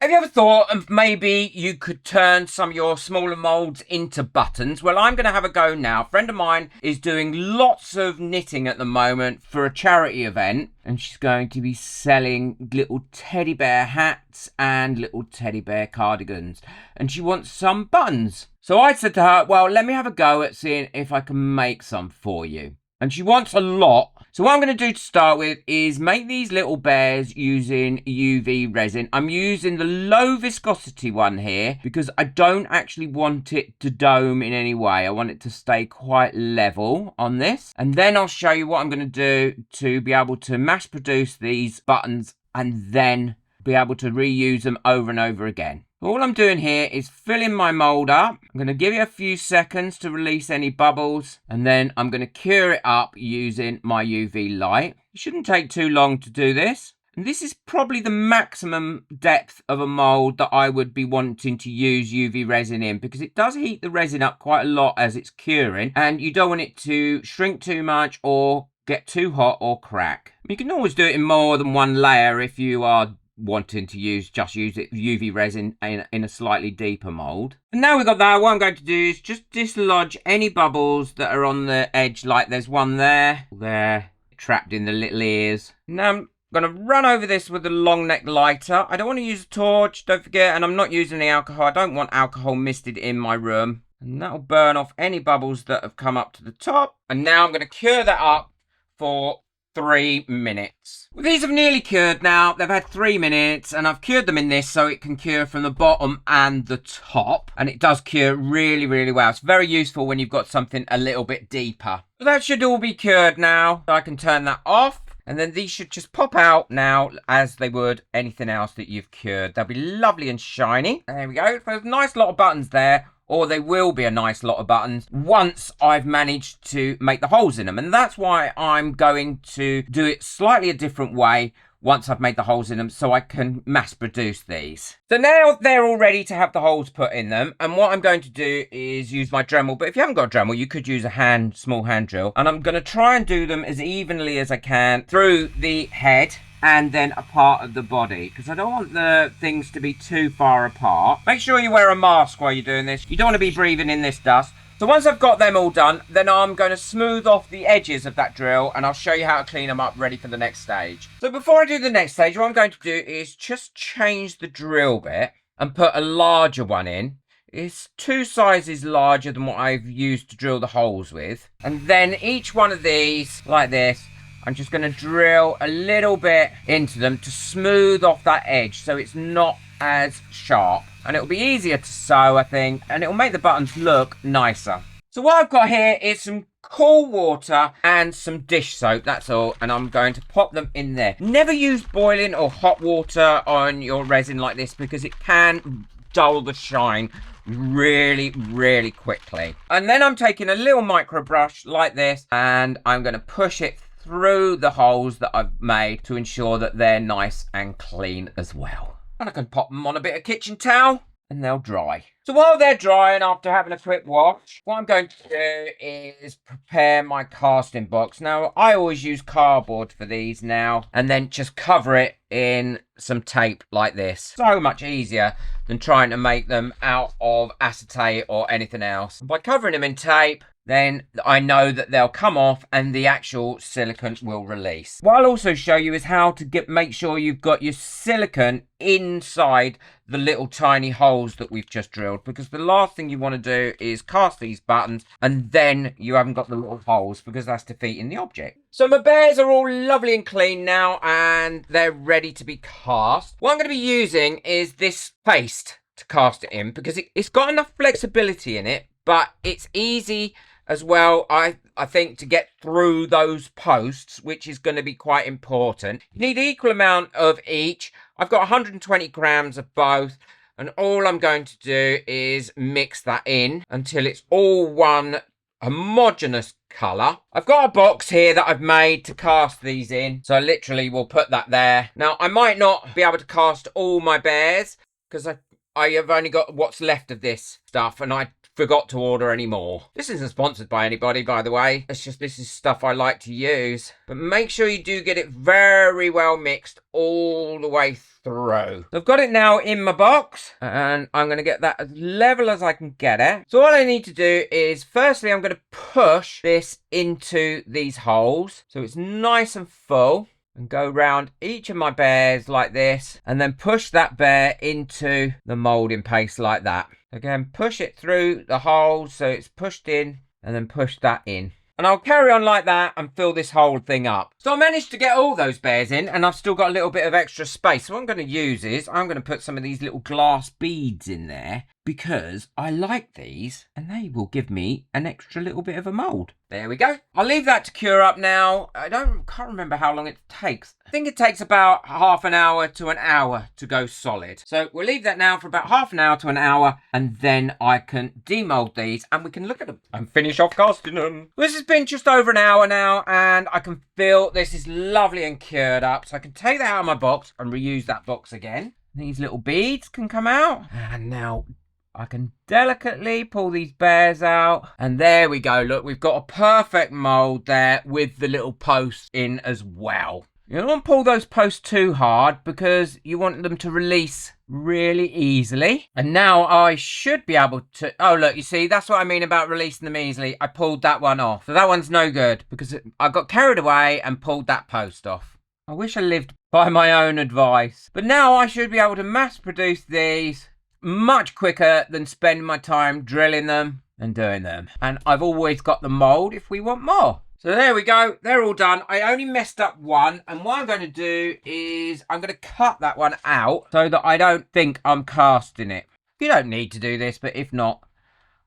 Have you ever thought of maybe you could turn some of your smaller moulds into buttons? Well, I'm going to have a go now. A friend of mine is doing lots of knitting at the moment for a charity event, and she's going to be selling little teddy bear hats and little teddy bear cardigans, and she wants some buttons. So I said to her, well, let me have a go at seeing if I can make some for you. And she wants a lot. So what I'm going to do to start with is make these little bears using UV resin. I'm using the low viscosity one here because I don't actually want it to dome in any way. I want it to stay quite level on this. And then I'll show you what I'm going to do to be able to mass produce these buttons and then be able to reuse them over and over again. All I'm doing here is filling my mould up. I'm going to give it a few seconds to release any bubbles, and then I'm going to cure it up using my UV light. It shouldn't take too long to do this. And this is probably the maximum depth of a mould that I would be wanting to use UV resin in, because it does heat the resin up quite a lot as it's curing, and you don't want it to shrink too much or get too hot or crack. You can always do it in more than one layer if you are wanting to use it UV resin in a slightly deeper mold. And now we've got that, what I'm going to do is just dislodge any bubbles that are on the edge, like there's one there trapped in the little ears. Now I'm going to run over this with a long neck lighter. I don't want to use a torch, don't forget, and I'm not using any alcohol. I don't want alcohol misted in my room, and that'll burn off any bubbles that have come up to the top. And now I'm going to cure that up for 3 minutes. Well, these have nearly cured now. They've had 3 minutes, and I've cured them in this so it can cure from the bottom and the top, and it does cure really, really well. It's very useful when you've got something a little bit deeper. So that should all be cured now. I can turn that off, and then these should just pop out now as they would anything else that you've cured. They'll be lovely and shiny. There we go. There's a nice lot of buttons there, or they will be a nice lot of buttons once I've managed to make the holes in them. And that's why I'm going to do it slightly a different way once I've made the holes in them, so I can mass produce these. So now they're all ready to have the holes put in them, and what I'm going to do is use my Dremel, but if you haven't got a Dremel, you could use a small hand drill, and I'm going to try and do them as evenly as I can through the head and then a part of the body, because I don't want the things to be too far apart. Make sure you wear a mask while you're doing this. You don't want to be breathing in this dust. So once I've got them all done, then I'm going to smooth off the edges of that drill, and I'll show you how to clean them up ready for the next stage. So before I do the next stage, what I'm going to do is just change the drill bit and put a larger one in. It's 2 sizes larger than what I've used to drill the holes with. And then each one of these, like this, I'm just going to drill a little bit into them to smooth off that edge so it's not as sharp. And it'll be easier to sew, I think, and it'll make the buttons look nicer. So what I've got here is some cool water and some dish soap, that's all, and I'm going to pop them in there. Never use boiling or hot water on your resin like this because it can dull the shine really, really quickly. And then I'm taking a little micro brush like this, and I'm going to push it through the holes that I've made to ensure that they're nice and clean as well. And I can pop them on a bit of kitchen towel and they'll dry. So while they're drying after having a quick wash, what I'm going to do is prepare my casting box. Now, I always use cardboard for these now, and then just cover it in some tape like this. So much easier than trying to make them out of acetate or anything else. And by covering them in tape, then I know that they'll come off and the actual silicone will release. What I'll also show you is how to make sure you've got your silicone inside the little tiny holes that we've just drilled, because the last thing you want to do is cast these buttons and then you haven't got the little holes, because that's defeating the object. So my bears are all lovely and clean now and they're ready to be cast. What I'm going to be using is this paste to cast it in, because it's got enough flexibility in it, but it's easy as well, I think, to get through those posts, which is going to be quite important. You need equal amount of each. I've got 120 grams of both, and all I'm going to do is mix that in until it's all one homogeneous colour. I've got a box here that I've made to cast these in, so I literally will put that there. Now, I might not be able to cast all my bears because I have only got what's left of this stuff, and I forgot to order any more. This isn't sponsored by anybody, by the way. It's just, this is stuff I like to use. But make sure you do get it very well mixed all the way through. So I've got it now in my box, and I'm going to get that as level as I can get it. So all I need to do is, firstly, I'm going to push this into these holes so it's nice and full, and go around each of my bears like this, and then push that bear into the moulding paste like that. Again, push it through the holes so it's pushed in, and then push that in. And I'll carry on like that and fill this whole thing up. So I managed to get all those bears in, and I've still got a little bit of extra space. So what I'm going to use is, I'm going to put some of these little glass beads in there, because I like these, and they will give me an extra little bit of a mould. There we go. I'll leave that to cure up now. I can't remember how long it takes. I think it takes about half an hour to an hour to go solid. So we'll leave that now for about half an hour to an hour, and then I can demold these and we can look at them and finish off casting them. This has been just over an hour now, and I can feel this is lovely and cured up. So I can take that out of my box and reuse that box again. These little beads can come out, and now I can delicately pull these bears out, and there we go. Look, we've got a perfect mould there with the little posts in as well. You don't want to pull those posts too hard because you want them to release really easily. And now I should be able to... Oh, look, you see, that's what I mean about releasing them easily. I pulled that one off. So that one's no good because I got carried away and pulled that post off. I wish I lived by my own advice. But now I should be able to mass produce these much quicker than spending my time drilling them and doing them. And I've always got the mould if we want more. So there we go. They're all done. I only messed up one. And what I'm going to do is I'm going to cut that one out so that I don't think I'm casting it. You don't need to do this, but if not,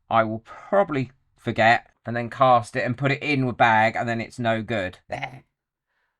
I will probably forget and then cast it and put it in a bag, and then it's no good. There.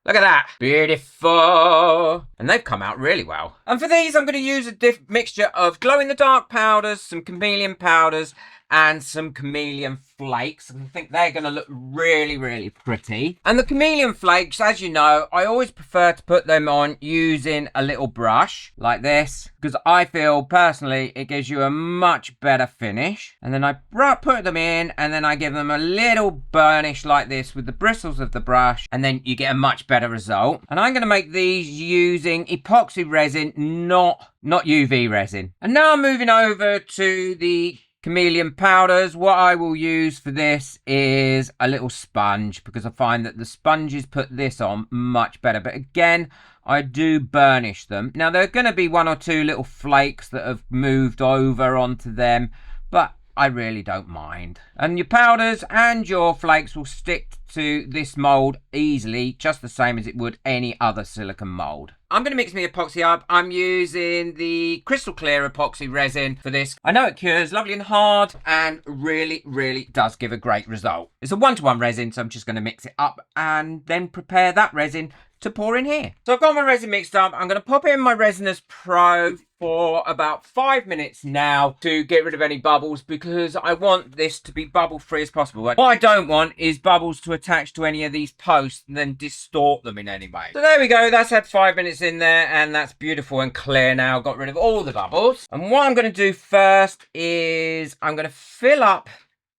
Look at that. Beautiful. And they've come out really well. And for these, I'm going to use a mixture of glow-in-the-dark powders, some chameleon powders, and some chameleon flakes. I think they're going to look really, really pretty. And the chameleon flakes, as you know, I always prefer to put them on using a little brush like this, because I feel personally it gives you a much better finish. And then I put them in, and then I give them a little burnish like this with the bristles of the brush, and then you get a much better result. And I'm going to make these using epoxy resin, not UV resin. And now I'm moving over to the chameleon powders. What I will use for this is a little sponge, because I find that the sponges put this on much better. But again, I do burnish them. Now, there are going to be one or two little flakes that have moved over onto them, but I really don't mind. And your powders and your flakes will stick to this mould easily, just the same as it would any other silicone mould. I'm going to mix my epoxy up. I'm using the crystal clear epoxy resin for this. I know it cures lovely and hard, and really, really does give a great result. It's a 1-to-1 resin, so I'm just going to mix it up and then prepare that resin to pour in here. So I've got my resin mixed up. I'm going to pop it in my Resinous Pro for about 5 minutes now to get rid of any bubbles, because I want this to be bubble free as possible. What I don't want is bubbles to attach to any of these posts and then distort them in any way. So there we go. That's had 5 minutes in there, and that's beautiful and clear now. Got rid of all the bubbles. And what I'm going to do first is I'm going to fill up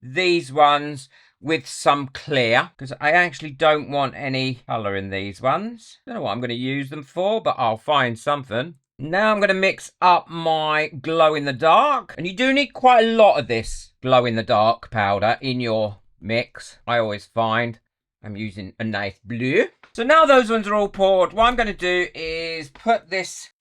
these ones with some clear, because I actually don't want any colour in these ones. Don't know what I'm going to use them for, but I'll find something. Now I'm going to mix up my glow-in-the-dark, and you do need quite a lot of this glow-in-the-dark powder in your mix. I always find I'm using a nice blue. So now those ones are all poured, what I'm going to do is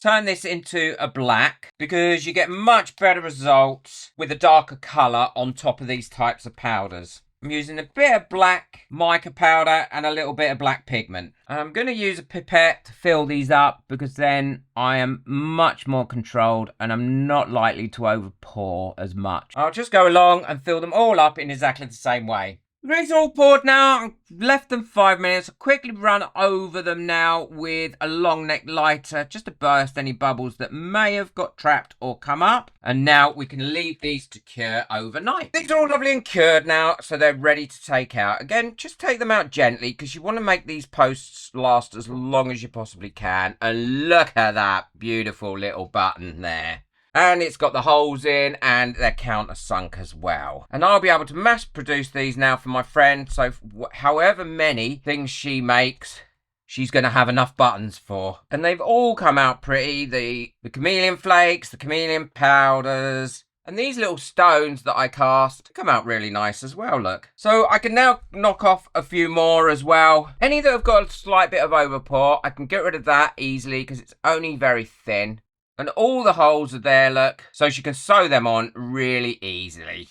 turn this into a black, because you get much better results with a darker colour on top of these types of powders. I'm using a bit of black mica powder and a little bit of black pigment. And I'm going to use a pipette to fill these up, because then I am much more controlled and I'm not likely to over pour as much. I'll just go along and fill them all up in exactly the same way. These are all poured now. I've left them 5 minutes. I'll quickly run over them now with a long neck lighter, just to burst any bubbles that may have got trapped or come up. And now we can leave these to cure overnight. These are all lovely and cured now, so they're ready to take out. Again, just take them out gently, because you want to make these posts last as long as you possibly can. And look at that beautiful little button there. And it's got the holes in and they're countersunk as well. And I'll be able to mass produce these now for my friend. So however many things she makes, she's going to have enough buttons for. And they've all come out pretty. The chameleon flakes, the chameleon powders, and these little stones that I cast come out really nice as well, look. So I can now knock off a few more as well. Any that have got a slight bit of overpour, I can get rid of that easily because it's only very thin. And all the holes are there, look. So she can sew them on really easily.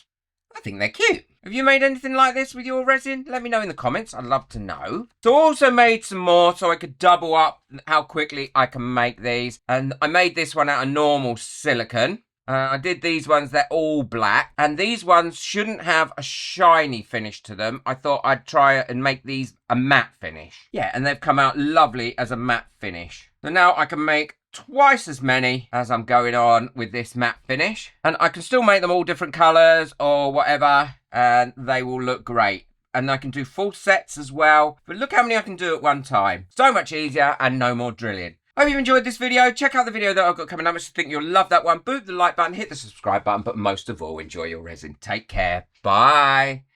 I think they're cute. Have you made anything like this with your resin? Let me know in the comments. I'd love to know. So I also made some more so I could double up how quickly I can make these. And I made this one out of normal silicone. I did these ones, they're all black. And these ones shouldn't have a shiny finish to them. I thought I'd try and make these a matte finish. Yeah, and they've come out lovely as a matte finish. So now I can make twice as many as I'm going on with this matte finish. And I can still make them all different colours or whatever. And they will look great. And I can do full sets as well. But look how many I can do at one time. So much easier and no more drilling. Hope you enjoyed this video. Check out the video that I've got coming up. I think you'll love that one. Boot the like button, hit the subscribe button, but most of all, enjoy your resin. Take care. Bye.